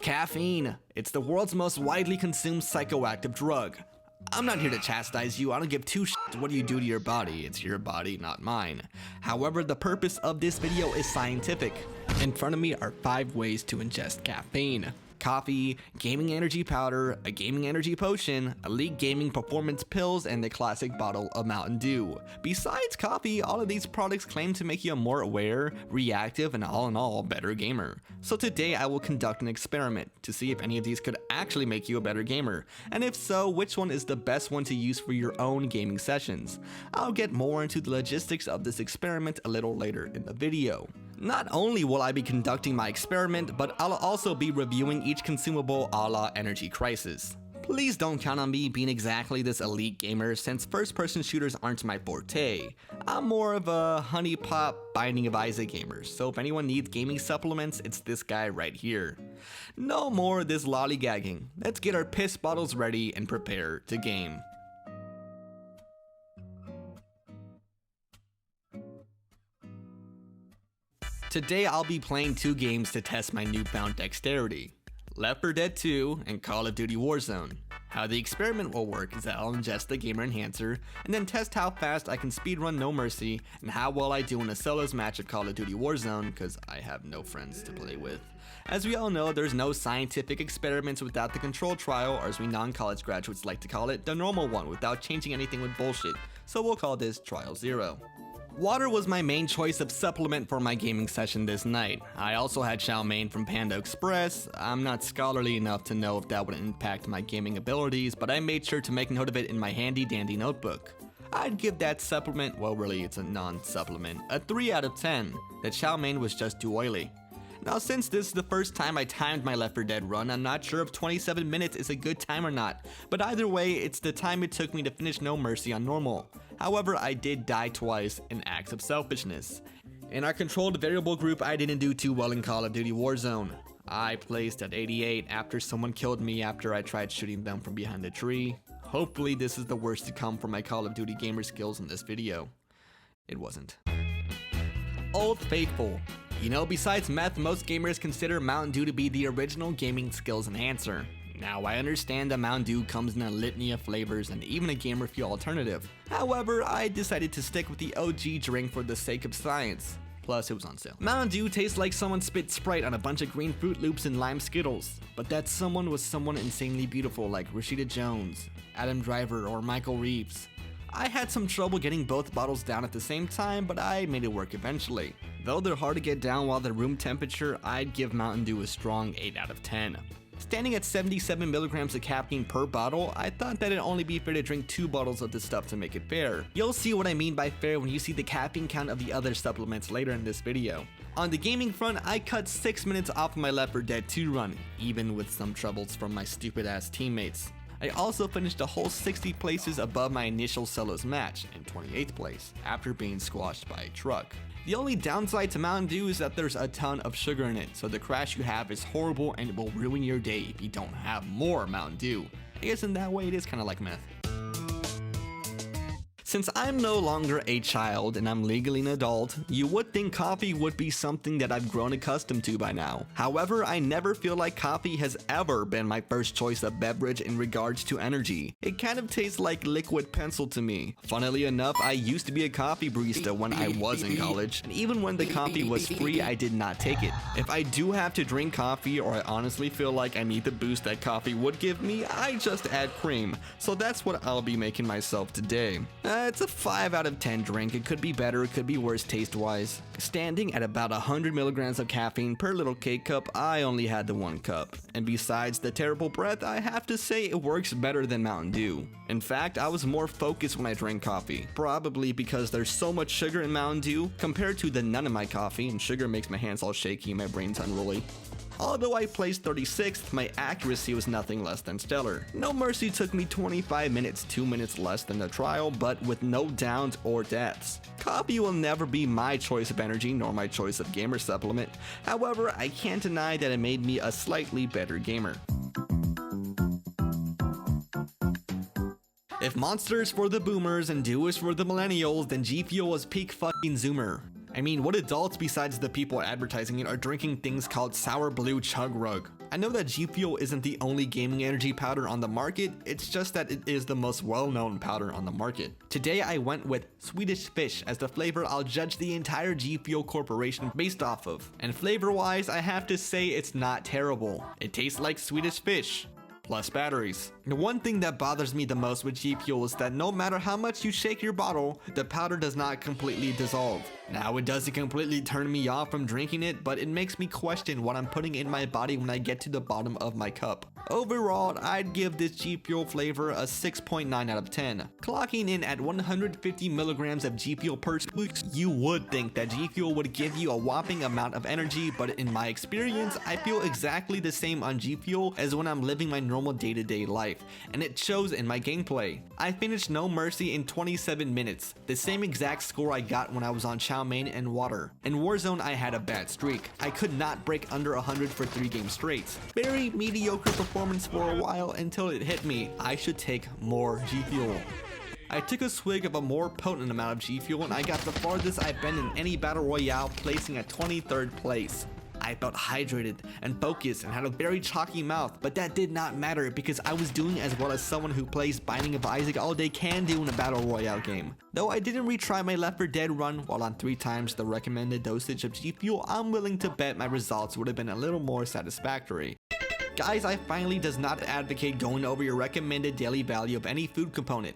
Caffeine. It's the world's most widely consumed psychoactive drug. I'm not here to chastise you, I don't give two shits what you do to your body, it's your body, not mine. However, the purpose of this video is scientific. In front of me are 5 ways to ingest caffeine. Coffee, gaming energy powder, a gaming energy potion, elite gaming performance pills, and the classic bottle of Mountain Dew. Besides coffee, all of these products claim to make you a more aware, reactive, and all in all, better gamer. So today I will conduct an experiment to see if any of these could actually make you a better gamer, and if so, which one is the best one to use for your own gaming sessions. I'll get more into the logistics of this experiment a little later in the video. Not only will I be conducting my experiment, but I'll also be reviewing each consumable a la Energy Crisis. Please don't count on me being exactly this elite gamer since first-person shooters aren't my forte. I'm more of a honeypot Binding of Isaac gamer, so if anyone needs gaming supplements, it's this guy right here. No more of this lollygagging. Let's get our piss bottles ready and prepare to game. Today I'll be playing 2 games to test my newfound dexterity. Left 4 Dead 2 and Call of Duty Warzone. How the experiment will work is that I'll ingest the gamer enhancer and then test how fast I can speedrun No Mercy and how well I do in a solos match of Call of Duty Warzone because I have no friends to play with. As we all know, there's no scientific experiments without the control trial, or as we non-college graduates like to call it, the normal one without changing anything with bullshit, so we'll call this Trial 0. Water was my main choice of supplement for my gaming session this night. I also had chow mein from Panda Express. I'm not scholarly enough to know if that would impact my gaming abilities, but I made sure to make note of it in my handy dandy notebook. I'd give that supplement, well really it's a non-supplement, a 3 out of 10. The chow mein was just too oily. Now since this is the first time I timed my Left 4 Dead run, I'm not sure if 27 minutes is a good time or not, but either way, it's the time it took me to finish No Mercy on normal. However, I did die twice in acts of selfishness. In our controlled variable group, I didn't do too well in Call of Duty Warzone. I placed at 88 after someone killed me after I tried shooting them from behind a tree. Hopefully this is the worst to come for my Call of Duty gamer skills in this video. It wasn't. Old Faithful. You know, besides meth, most gamers consider Mountain Dew to be the original gaming skills enhancer. Now, I understand that Mountain Dew comes in a litany of flavors and even a gamer fuel alternative. However, I decided to stick with the OG drink for the sake of science. Plus, it was on sale. Mountain Dew tastes like someone spit Sprite on a bunch of green Fruit Loops and lime Skittles. But that someone was someone insanely beautiful like Rashida Jones, Adam Driver, or Michael Reeves. I had some trouble getting both bottles down at the same time, but I made it work eventually. Though they're hard to get down while they're room temperature, I'd give Mountain Dew a strong 8 out of 10. Standing at 77 milligrams of caffeine per bottle, I thought that it'd only be fair to drink 2 bottles of this stuff to make it fair. You'll see what I mean by fair when you see the caffeine count of the other supplements later in this video. On the gaming front, I cut 6 minutes off of my Left 4 Dead 2 run, even with some troubles from my stupid ass teammates. I also finished a whole 60 places above my initial solos match, in 28th place, after being squashed by a truck. The only downside to Mountain Dew is that there's a ton of sugar in it, so the crash you have is horrible and it will ruin your day if you don't have more Mountain Dew. I guess in that way it is kinda like meth. Since I'm no longer a child and I'm legally an adult, you would think coffee would be something that I've grown accustomed to by now. However, I never feel like coffee has ever been my first choice of beverage in regards to energy. It kind of tastes like liquid pencil to me. Funnily enough, I used to be a coffee barista when I was in college, and even when the coffee was free, I did not take it. If I do have to drink coffee or I honestly feel like I need the boost that coffee would give me, I just add cream. So that's what I'll be making myself today. It's a 5 out of 10 drink. It could be better, it could be worse taste-wise. Standing at about 100 milligrams of caffeine per little K-cup, I only had the 1 cup. And besides the terrible breath, I have to say it works better than Mountain Dew. In fact, I was more focused when I drank coffee. Probably because there's so much sugar in Mountain Dew compared to the none in my coffee, and sugar makes my hands all shaky and my brain's unruly. Although I placed 36th, my accuracy was nothing less than stellar. No Mercy took me 25 minutes, 2 minutes less than the trial, but with no downs or deaths. Coffee will never be my choice of energy nor my choice of gamer supplement. However, I can't deny that it made me a slightly better gamer. If Monster is for the boomers and Dew is for the millennials, then G-Fuel was peak fucking zoomer. I mean, what adults besides the people advertising it are drinking things called sour blue chug rug? I know that G-Fuel isn't the only gaming energy powder on the market, it's just that it is the most well-known powder on the market. Today I went with Swedish Fish as the flavor I'll judge the entire G-Fuel corporation based off of. And flavor-wise, I have to say it's not terrible. It tastes like Swedish fish. Plus batteries. The one thing that bothers me the most with G-Fuel is that no matter how much you shake your bottle, the powder does not completely dissolve. Now it doesn't completely turn me off from drinking it, but it makes me question what I'm putting in my body when I get to the bottom of my cup. Overall, I'd give this G-Fuel flavor a 6.9 out of 10. Clocking in at 150 milligrams of G-Fuel per scoop, you would think that G-Fuel would give you a whopping amount of energy, but in my experience, I feel exactly the same on G-Fuel as when I'm living my normal day-to-day life, and it shows in my gameplay. I finished No Mercy in 27 minutes, the same exact score I got when I was on chow mein and water. In Warzone, I had a bad streak. I could not break under 100 for 3 games straight. Very mediocre performance for a while until it hit me. I should take more G-Fuel. I took a swig of a more potent amount of G-Fuel and I got the farthest I've been in any battle royale, placing at 23rd place. I felt hydrated and focused and had a very chalky mouth, but that did not matter because I was doing as well as someone who plays Binding of Isaac all day can do in a battle royale game. Though I didn't retry my Left 4 Dead run while on 3 times the recommended dosage of G-Fuel, I'm willing to bet my results would have been a little more satisfactory. Guys, I finally does not advocate going over your recommended daily value of any food component.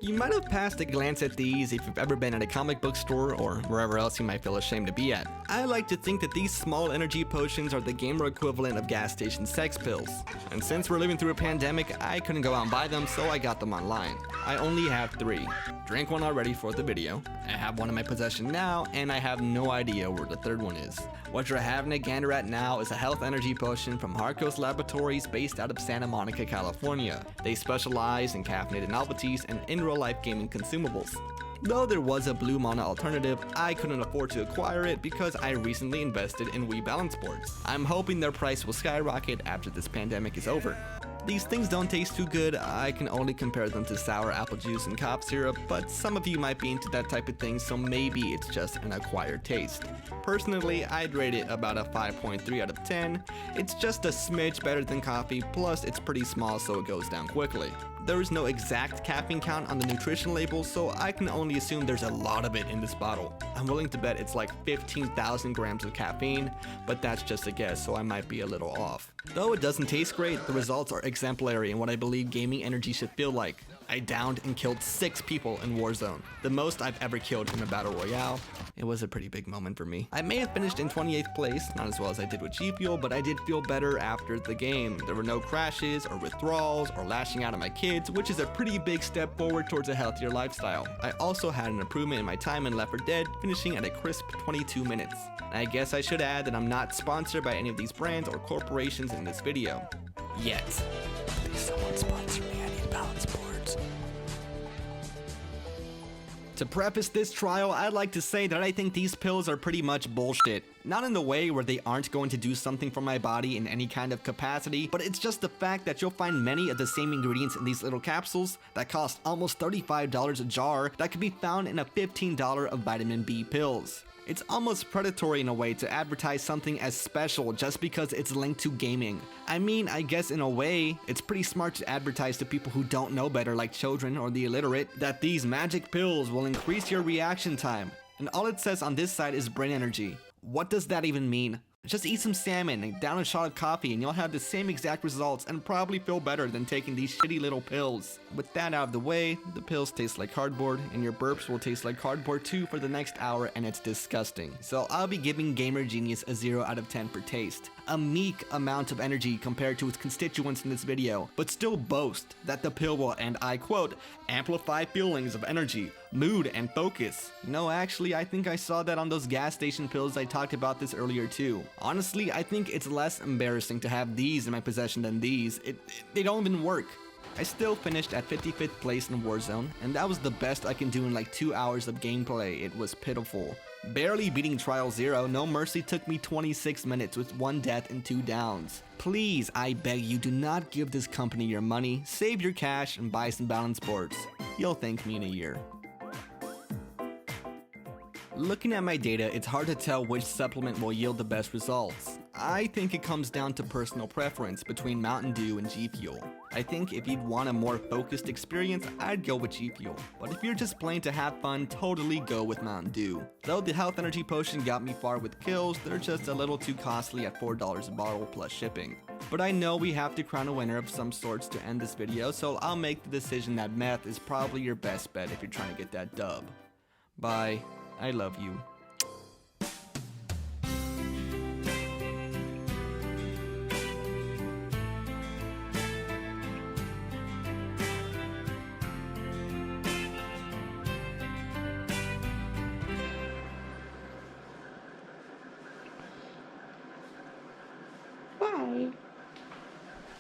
You might have passed a glance at these if you've ever been at a comic book store or wherever else you might feel ashamed to be at. I like to think that these small energy potions are the gamer equivalent of gas station sex pills. And since we're living through a pandemic, I couldn't go out and buy them, so I got them online. I only have 3. Drank one already for the video, I have one in my possession now, and I have no idea where the 3rd one is. What you're having a gander at now is a health energy potion from Harco's Laboratories based out of Santa Monica, California. They specialize in caffeinated novelties and in real-life gaming consumables. Though there was a Blue Mana alternative, I couldn't afford to acquire it because I recently invested in Wii Balance boards. I'm hoping their price will skyrocket after this pandemic is over. These things don't taste too good, I can only compare them to sour apple juice and cough syrup, but some of you might be into that type of thing, so maybe it's just an acquired taste. Personally, I'd rate it about a 5.3 out of 10. It's just a smidge better than coffee, plus it's pretty small so it goes down quickly. There is no exact caffeine count on the nutrition label, so I can only assume there's a lot of it in this bottle. I'm willing to bet it's like 15,000 grams of caffeine, but that's just a guess, so I might be a little off. Though it doesn't taste great, the results are exemplary in what I believe gaming energy should feel like. I downed and killed 6 people in Warzone, the most I've ever killed in a battle royale. It was a pretty big moment for me. I may have finished in 28th place, not as well as I did with G-Fuel, but I did feel better after the game. There were no crashes or withdrawals or lashing out at my kids, which is a pretty big step forward towards a healthier lifestyle. I also had an improvement in my time in Left 4 Dead, finishing at a crisp 22 minutes. I guess I should add that I'm not sponsored by any of these brands or corporations in this video. Yet. Please someone sponsor me, I need balance boards. To preface this trial, I'd like to say that I think these pills are pretty much bullshit. Not in the way where they aren't going to do something for my body in any kind of capacity, but it's just the fact that you'll find many of the same ingredients in these little capsules that cost almost $35 a jar that could be found in a $15 of vitamin B pills. It's almost predatory in a way to advertise something as special just because it's linked to gaming. I mean, I guess in a way, it's pretty smart to advertise to people who don't know better like children or the illiterate that these magic pills will increase your reaction time. And all it says on this side is brain energy. What does that even mean? Just eat some salmon and down a shot of coffee and you'll have the same exact results and probably feel better than taking these shitty little pills. With that out of the way, the pills taste like cardboard and your burps will taste like cardboard too for the next hour and it's disgusting. So I'll be giving Gamer Genius a 0 out of 10 for taste. A meek amount of energy compared to its constituents in this video, but still boast that the pill will, and I quote, amplify feelings of energy, mood, and focus. No, actually, I think I saw that on those gas station pills I talked about this earlier too. Honestly, I think it's less embarrassing to have these in my possession than these. They don't even work. I still finished at 55th place in Warzone, and that was the best I can do in like 2 hours of gameplay. It was pitiful. Barely beating Trial 0, No Mercy took me 26 minutes with 1 death and 2 downs. Please, I beg you, do not give this company your money, save your cash, and buy some balanced sports. You'll thank me in a year. Looking at my data, it's hard to tell which supplement will yield the best results. I think it comes down to personal preference between Mountain Dew and G-Fuel. I think if you'd want a more focused experience, I'd go with G-Fuel. But if you're just playing to have fun, totally go with Mountain Dew. Though the Health Energy Potion got me far with kills, they're just a little too costly at $4 a bottle plus shipping. But I know we have to crown a winner of some sorts to end this video, so I'll make the decision that meth is probably your best bet if you're trying to get that dub. Bye. I love you.